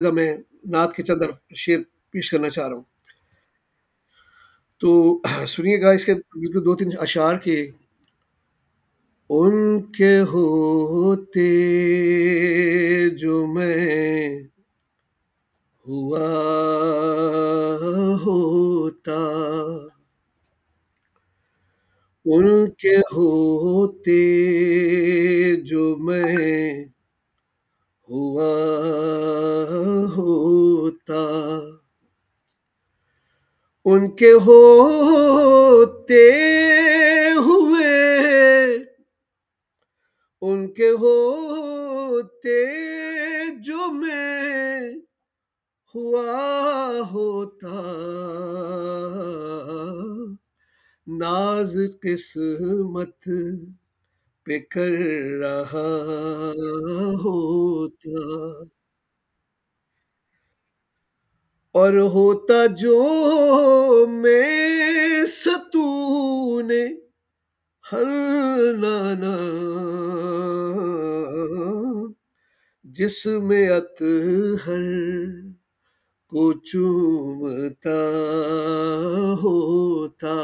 میں نعت کے چند شعر پیش کرنا چاہ رہا ہوں. تو سنیے گا اس کے بالکل دو تین اشعار کے. ان کے ہوتے جو میں ہوا ہوتا، ان کے ہوتے جو میں ہوا ہوتا، ان کے ہوتے ہوئے، ان کے ہوتے جو میں ہوا ہوتا، ناز قسمت پہ کر رہا ہوتا، اور ہوتا جو میں ستون حنانا، جس میں اطہر کو چومتا ہوتا،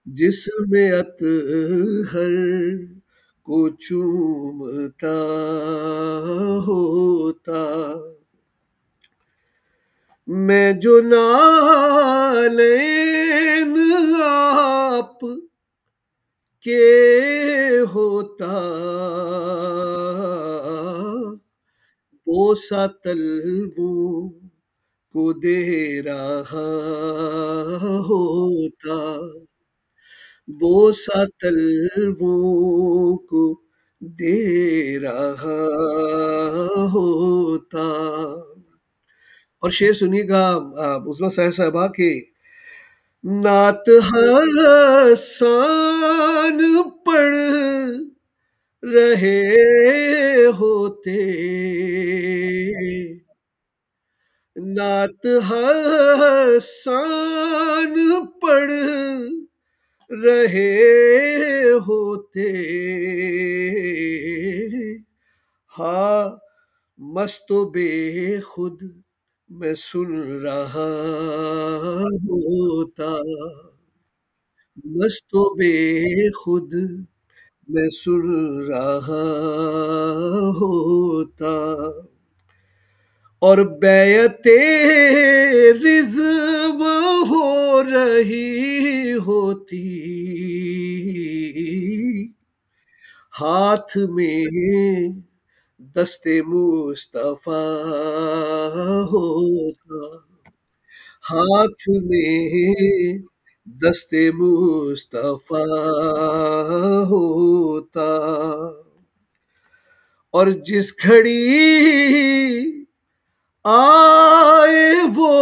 جس میں اطہر کو چومتا ہوتا، میں جو نالین آپ کے ہوتا، بوسہ طلبوں کو دے رہا ہوتا، بوسہ طلبوں کو دے رہا ہوتا. اور شعر سنیے گا عظمیٰ ساحر صاحبہ کے. نعت حسان پڑھ رہے ہوتے، نعت حسان پڑھ رہے ہوتے، ہاں مست و بے خود میں سن رہا ہوتا، مست و بے خود میں سن رہا ہوتا، اور بیعت رضواں ہو رہی ہوتی، ہاتھ میں دست مصطفیٰ ہوتا، ہاتھ میں دست مصطفیٰ ہوتا، اور جس گھڑی آئے وہ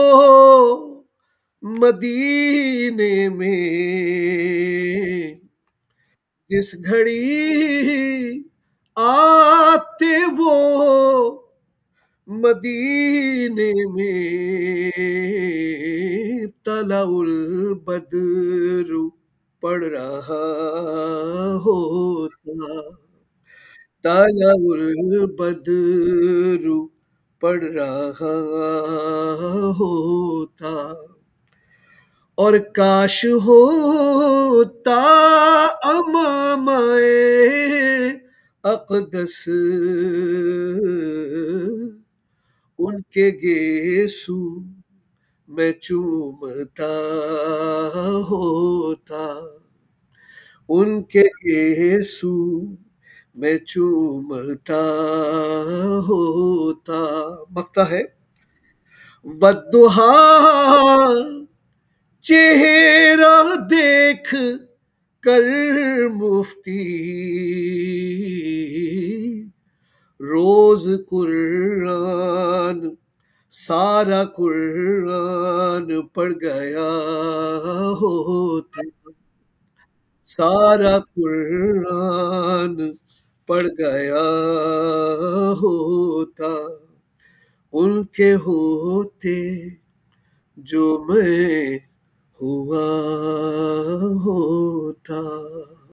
مدینے میں، جس گھڑی آتے وہ مدینے میں، طلع البدر پڑھ رہا ہوتا، طلع البدر پڑھ رہا ہوتا، اور کاش ہوتا امامہ اقدس ان کے گیسو میں چومتا ہوتا، ان کے گیسو میں چومتا ہوتا. مقطع ہے. والضحیٰ چہرہ دیکھ کر مفتی روز قرآن سارا قرآن پڑھ گیا ہوتا، سارا قرآن پڑھ گیا ہوتا، ان کے ہوتے جو میں ہوا ہوتا.